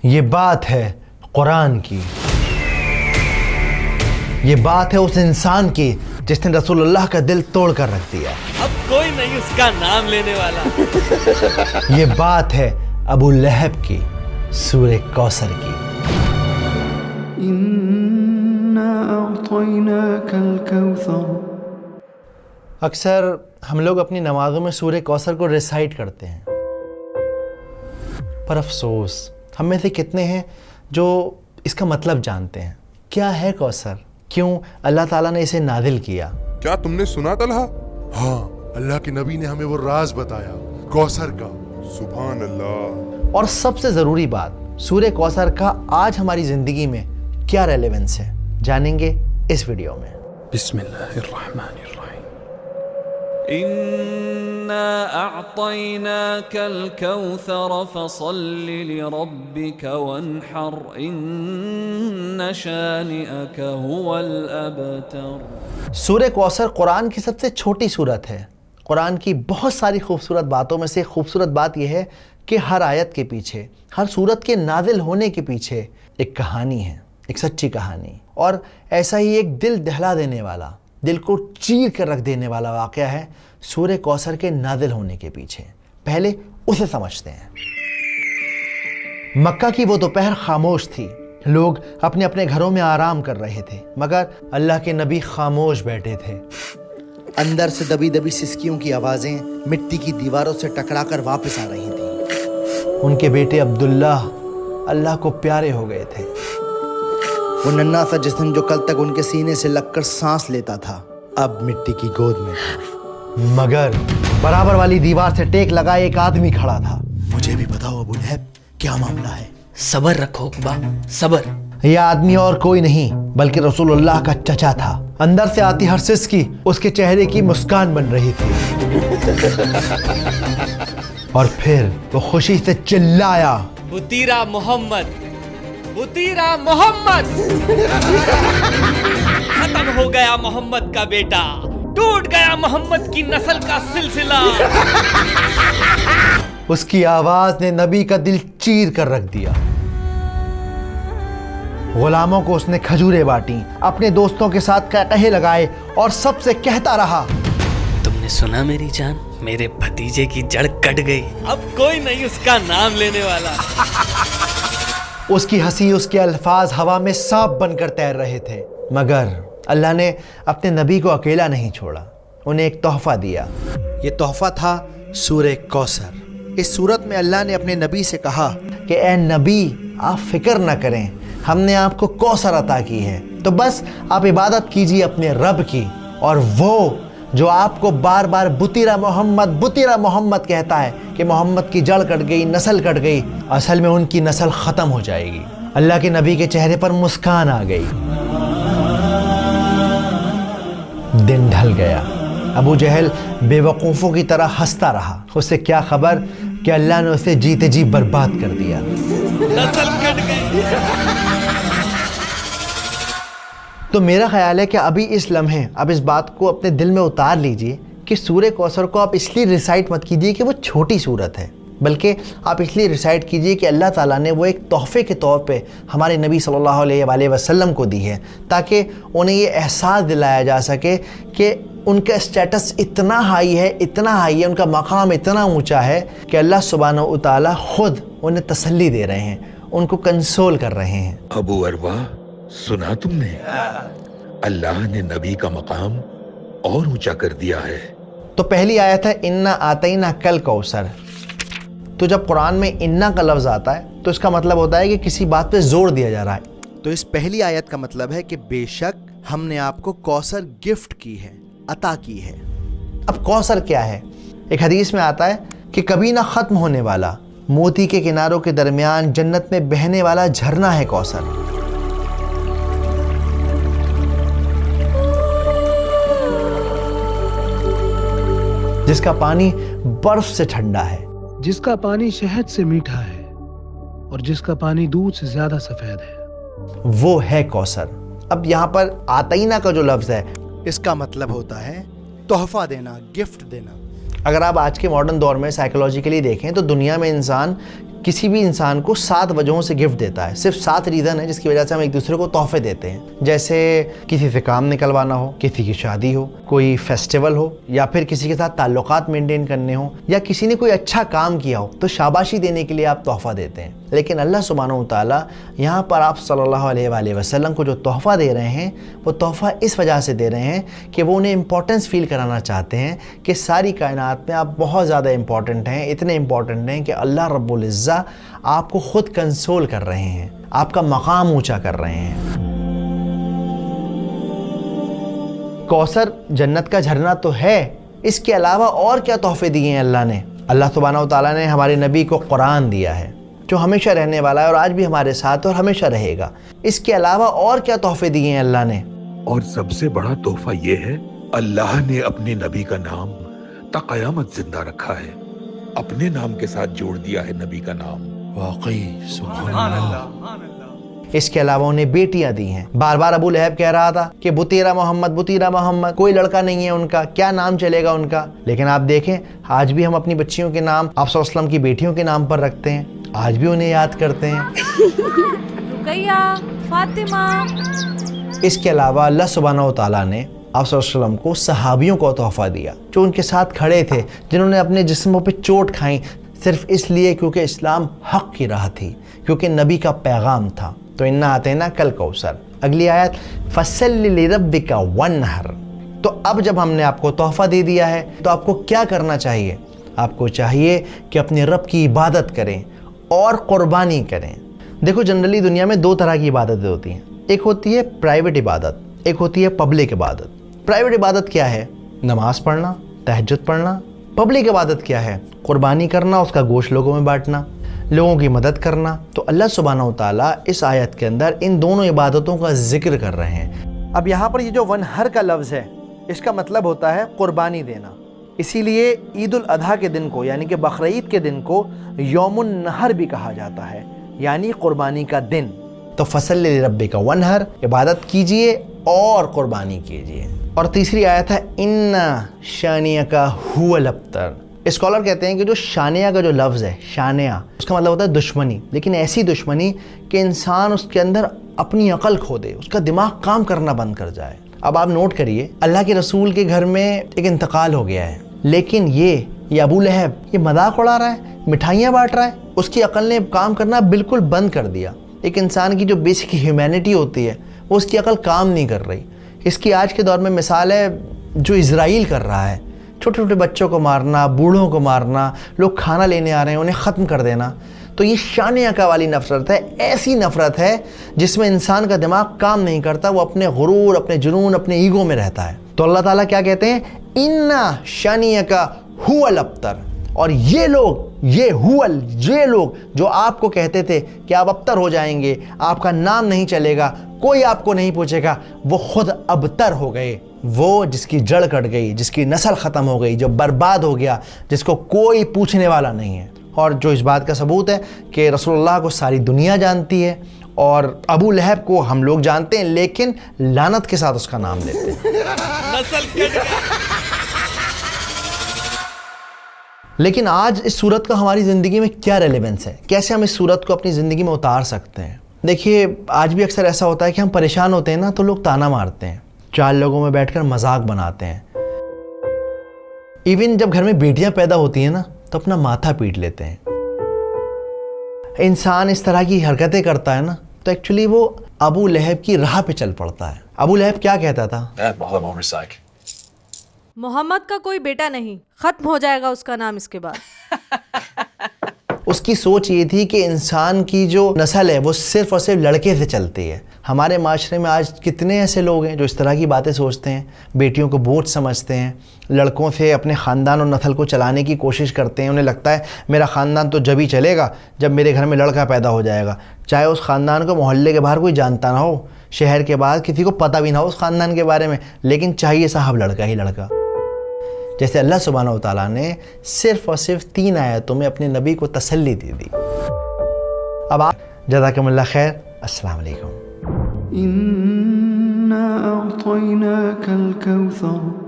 یہ بات ہے قرآن کی، یہ بات ہے اس انسان کی جس نے رسول اللہ کا دل توڑ کر رکھ دیا۔ اب کوئی نہیں اس کا نام لینے والا۔ یہ بات ہے ابو لہب کی، سورہ کوثر کی۔ اِنَّا أَعْطَيْنَاكَ الْكَوْثَرَ۔ اکثر ہم لوگ اپنی نمازوں میں سورہ کوثر کو ریسائٹ کرتے ہیں، پر افسوس ہم میں سے کتنے ہیں جو اس کا مطلب جانتے ہیں؟ کیا ہے کوثر؟ کیوں اللہ تعالیٰ نے اسے نازل کیا؟ کیا تم نے سنا طلحہ؟ ہاں، اللہ کے نبی نے ہمیں وہ راز بتایا کوثر کا۔ سبحان اللہ۔ اور سب سے ضروری بات، سورہ کوثر کا آج ہماری زندگی میں کیا ریلیونس ہے، جانیں گے اس ویڈیو میں۔ بسم اللہ الرحمن الرحیم۔ إنا أعطيناك الكوثر فصل لربك وانحر إن شانئك هو الأبتر۔ سورہ کوثر قرآن کی سب سے چھوٹی سورت ہے۔ قرآن کی بہت ساری خوبصورت باتوں میں سے خوبصورت بات یہ ہے کہ ہر آیت کے پیچھے، ہر سورت کے نازل ہونے کے پیچھے ایک کہانی ہے، ایک سچی کہانی، اور ایسا ہی ایک دل دہلا دینے والا، دل کو چیر کر رکھ دینے والا واقعہ ہے سورہ کوثر کے نازل ہونے کے پیچھے۔ پہلے اسے سمجھتے ہیں۔ مکہ کی وہ دوپہر خاموش تھی، لوگ اپنے اپنے گھروں میں آرام کر رہے تھے، مگر اللہ کے نبی خاموش بیٹھے تھے۔ اندر سے دبی دبی سسکیوں کی آوازیں مٹی کی دیواروں سے ٹکرا کر واپس آ رہی تھیں۔ ان کے بیٹے عبداللہ اللہ کو پیارے ہو گئے تھے۔ وہ ننھا سا جسم جو کل تک ان کے سینے سے لگ کر سانس لیتا تھا، اب مٹی کی گود میں تھا۔ مگر برابر والی دیوار سے ٹیک لگائے ایک آدمی کھڑا تھا۔ مجھے بھی بتاؤ ابو لہب، کیا معاملہ ہے؟ صبر رکھو اقبا، صبر۔ یہ آدمی اور کوئی نہیں بلکہ رسول اللہ کا چچا تھا۔ اندر سے آتی ہر سسکی اس کے چہرے کی مسکان بن رہی تھی۔ اور پھر وہ خوشی سے چلایا، بطیرہ محمد، بطیرہ محمد۔ ختم ہو گیا محمد کا بیٹا، ٹوٹ گیا محمد کی نسل کا سلسلہ۔ اس کی آواز نے نبی کا دل چیر کر رکھ دیا۔ غلاموں کو اس نے کھجوریں بانٹیں، اپنے دوستوں کے ساتھ قہقہے لگائے اور سب سے کہتا رہا، تم نے سنا میری جان، میرے بھتیجے کی جڑ کٹ گئی، اب کوئی نہیں اس کا نام لینے والا۔ اس کی ہنسی، اس کے الفاظ ہوا میں سانپ بن کر تیر رہے تھے، مگر اللہ نے اپنے نبی کو اکیلا نہیں چھوڑا، انہیں ایک تحفہ دیا۔ یہ تحفہ تھا سورہ کوثر۔ اس سورت میں اللہ نے اپنے نبی سے کہا کہ اے نبی، آپ فکر نہ کریں، ہم نے آپ کو کوثر عطا کی ہے، تو بس آپ عبادت کیجیے اپنے رب کی، اور وہ جو آپ کو بار بار بطیرہ محمد بطیرہ محمد کہتا ہے کہ محمد کی جڑ کٹ گئی، نسل کٹ گئی، اصل میں ان کی نسل ختم ہو جائے گی۔ اللہ کے نبی کے چہرے پر مسکان آ گئی۔ دن ڈھل گیا۔ ابو جہل بے وقوفوں کی طرح ہنستا رہا۔ اسے کیا خبر کہ اللہ نے اسے جیتے جی برباد کر دیا۔ نسل کٹ گئی۔ تو میرا خیال ہے کہ ابھی اس لمحے اب اس بات کو اپنے دل میں اتار لیجئے کہ سورہ کوثر کو آپ اس لیے ریسائٹ مت کیجئے کہ وہ چھوٹی سورت ہے، بلکہ آپ اس لیے ریسائٹ کیجئے کہ اللہ تعالیٰ نے وہ ایک تحفے کے طور پہ ہمارے نبی صلی اللہ علیہ وآلہ وسلم کو دی ہے، تاکہ انہیں یہ احساس دلایا جا سکے کہ ان کا اسٹیٹس اتنا ہائی ہے، ان کا مقام اتنا اونچا ہے کہ اللہ سبحانہ و تعالیٰ خود انہیں تسلی دے رہے ہیں، ان کو کنسول کر رہے ہیں۔ ابو اروا، سنا تم نے؟ اللہ نے نبی کا مقام اور اونچا کر دیا ہے۔ تو پہلی آیت ہے انا آتینا کل کوثر۔ تو جب قرآن میں انا کا لفظ آتا ہے تو اس کا مطلب ہوتا ہے کہ کسی بات پہ زور دیا جا رہا ہے۔ تو اس پہلی آیت کا مطلب ہے کہ بے شک ہم نے آپ کو کوثر گفٹ کی ہے، عطا کی ہے۔ اب کوثر کیا ہے؟ ایک حدیث میں آتا ہے کہ کبھی نہ ختم ہونے والا، موتی کے کناروں کے درمیان جنت میں بہنے والا جھرنا ہے کوثر۔ جس کا پانی برف سے ٹھنڈا ہے، جس کا پانی شہد سے میٹھا ہے، اور جس کا پانی دودھ سے زیادہ سفید ہے، وہ ہے کوثر۔ اب یہاں پر آتینا کا جو لفظ ہے اس کا مطلب ہوتا ہے تحفہ دینا، گفٹ دینا۔ اگر آپ آج کے ماڈرن دور میں سائیکولوجیکلی دیکھیں تو دنیا میں انسان کسی بھی انسان کو 7 وجہوں سے گفٹ دیتا ہے. صرف 7 ریزن ہے جس کی وجہ سے ہم ایک دوسرے کو تحفے دیتے ہیں. جیسے کسی سے کام نکلوانا ہو, کسی کی شادی ہو, کوئی فیسٹیول ہو, یا پھر کسی کے ساتھ تعلقات مینٹین کرنے ہوں, یا کسی نے کوئی اچھا کام کیا ہو تو شاباشی دینے کے لیے آپ تحفہ دیتے ہیں. لیکن اللہ سبحانہ و تعالیٰ یہاں پر آپ صلی اللہ علیہ وآلہ وسلم کو جو تحفہ دے رہے ہیں وہ تحفہ اس وجہ سے دے رہے ہیں کہ وہ انہیں امپورٹنس فیل کرانا چاہتے ہیں کہ ساری کائنات میں آپ بہت زیادہ امپورٹنٹ ہیں, اتنے امپورٹنٹ ہیں کہ اللہ رب العزہ آپ کو خود کنسول کر رہے ہیں, آپ کا مقام اونچا کر رہے ہیں. کوثر جنت کا جھرنا تو ہے, اس کے علاوہ اور کیا تحفے دیے ہیں اللہ نے؟ اللہ سبحانہ و تعالیٰ نے ہمارے نبی کو قرآن دیا ہے جو ہمیشہ رہنے والا ہے اور آج بھی ہمارے ساتھ اور ہمیشہ رہے گا. اس کے علاوہ اور کیا تحفے دیے ہیں اللہ نے؟ اور سب سے بڑا تحفہ یہ ہے اللہ نے اپنے نبی کا نام تا قیامت زندہ رکھا ہے, اپنے نام کے ساتھ جوڑ دیا ہے نبی کا نام. واقعی سبحان اللہ. اس کے علاوہ انہیں بیٹیاں دی ہیں. بار بار ابو لہب کہہ رہا تھا کہ بتیرا محمد, بتیرا محمد, کوئی لڑکا نہیں ہے ان کا, کیا نام چلے گا ان کا. لیکن آپ دیکھیں آج بھی ہم اپنی بچیوں کے نام آپ صلی اللہ علیہ وسلم کی بیٹیوں کے نام پر رکھتے ہیں, آج بھی انہیں یاد کرتے ہیں. رقیہ, فاطمہ. اس کے علاوہ اللہ سبحانہ و تعالیٰ نے آپ صلی اللہ علیہ وسلم کو صحابیوں کو تحفہ دیا جو ان کے ساتھ کھڑے تھے, جنہوں نے اپنے جسموں پہ چوٹ کھائیں صرف اس لیے کیونکہ اسلام حق کی راہ تھی, کیونکہ نبی کا پیغام تھا. تو انا اعطیناک الکوثر. اگلی آیت فصلی لربک وانحر. تو اب جب ہم نے آپ کو تحفہ دے دیا ہے تو آپ کو کیا کرنا چاہیے؟ آپ کو چاہیے کہ اپنے رب کی عبادت کریں اور قربانی کریں. دیکھو جنرلی دنیا میں 2 طرح کی عبادتیں ہوتی ہیں, ایک ہوتی ہے پرائیویٹ عبادت, ایک ہوتی ہے پبلک عبادت. پرائیویٹ عبادت کیا ہے؟ نماز پڑھنا, تہجد پڑھنا. پبلک عبادت کیا ہے؟ قربانی کرنا, اس کا گوشت لوگوں میں بانٹنا, لوگوں کی مدد کرنا. تو اللہ سبحانہ و تعالیٰ اس آیت کے اندر ان دونوں عبادتوں کا ذکر کر رہے ہیں. اب یہاں پر یہ جو ونحر کا لفظ ہے اس کا مطلب ہوتا ہے قربانی دینا. اسی لیے عید الاضحیٰ کے دن کو یعنی کہ بقرعید کے دن کو یوم النحر بھی کہا جاتا ہے, یعنی قربانی کا دن. تو فصلی لربک وانحر, عبادت کیجئے اور قربانی کیجئے. اور تیسری آیت ہے ان شانیک هو الابتر. اسکالر کہتے ہیں کہ جو شانیہ کا جو لفظ ہے, شانیہ اس کا مطلب ہوتا ہے دشمنی, لیکن ایسی دشمنی کہ انسان اس کے اندر اپنی عقل کھو دے, اس کا دماغ کام کرنا بند کر جائے. اب آپ نوٹ کریے اللہ کے رسول کے گھر میں ایک انتقال ہو گیا ہے, لیکن یہ ابو لہب یہ مذاق اڑا رہا ہے, مٹھائیاں بانٹ رہا ہے, اس کی عقل نے کام کرنا بالکل بند کر دیا. ایک انسان کی جو بیسک ہیومینٹی ہوتی ہے وہ اس کی عقل کام نہیں کر رہی. اس کی آج کے دور میں مثال ہے جو اسرائیل کر رہا ہے, چھوٹے چھوٹے بچوں کو مارنا, بوڑھوں کو مارنا, لوگ کھانا لینے آ رہے ہیں انہیں ختم کر دینا. تو یہ شانیہ والی نفرت ہے, ایسی نفرت ہے جس میں انسان کا دماغ کام نہیں کرتا, وہ اپنے غرور, اپنے جنون, اپنے ایگو میں رہتا ہے. تو اللہ تعالیٰ کیا کہتے ہیں؟ انا شانیک هو الابتر. اور یہ لوگ یہ لوگ جو آپ کو کہتے تھے کہ آپ ابتر ہو جائیں گے, آپ کا نام نہیں چلے گا, کوئی آپ کو نہیں پوچھے گا, وہ خود ابتر ہو گئے. وہ جس کی جڑ کٹ گئی, جس کی نسل ختم ہو گئی, جو برباد ہو گیا, جس کو کوئی پوچھنے والا نہیں ہے. اور جو اس بات کا ثبوت ہے کہ رسول اللہ کو ساری دنیا جانتی ہے اور ابو لہب کو ہم لوگ جانتے ہیں, لیکن لعنت کے ساتھ اس کا نام لیتے ہیں. لیکن آج اس صورت کا ہماری زندگی میں کیا ریلیونس ہے؟ کیسے ہم اس صورت کو اپنی زندگی میں اتار سکتے ہیں؟ دیکھیے آج بھی اکثر ایسا ہوتا ہے کہ ہم پریشان ہوتے ہیں نا تو لوگ تانا مارتے ہیں, 4 لوگوں میں بیٹھ کر مذاق بناتے ہیں. ایون جب گھر میں بیٹیاں پیدا ہوتی ہیں نا تو اپنا ماتھا پیٹ لیتے ہیں. انسان اس طرح کی حرکتیں کرتا ہے نا تو ایکچولی وہ ابو لہب کی راہ پہ چل پڑتا ہے. ابو لہب کیا کہتا تھا؟ محمد کا کوئی بیٹا نہیں, ختم ہو جائے گا اس کا نام اس کے بعد. اس کی سوچ یہ تھی کہ انسان کی جو نسل ہے وہ صرف اور صرف لڑکے سے چلتی ہے. ہمارے معاشرے میں آج کتنے ایسے لوگ ہیں جو اس طرح کی باتیں سوچتے ہیں, بیٹیوں کو بوجھ سمجھتے ہیں, لڑکوں سے اپنے خاندان اور نسل کو چلانے کی کوشش کرتے ہیں. انہیں لگتا ہے میرا خاندان تو جب ہی چلے گا جب میرے گھر میں لڑکا پیدا ہو جائے گا, چاہے اس خاندان کو محلے کے باہر کوئی جانتا نہ ہو, شہر کے باہر کسی کو پتہ بھی نہ ہو اس خاندان کے بارے میں, لیکن چاہیے صاحب لڑکا ہی لڑکا. جیسے اللہ سبحانہ و تعالیٰ نے صرف اور صرف 3 آیتوں میں اپنے نبی کو تسلی دے دی. اب آپ جزاکم اللہ خیر, السلام علیکم. إنا أعطيناك الكوثر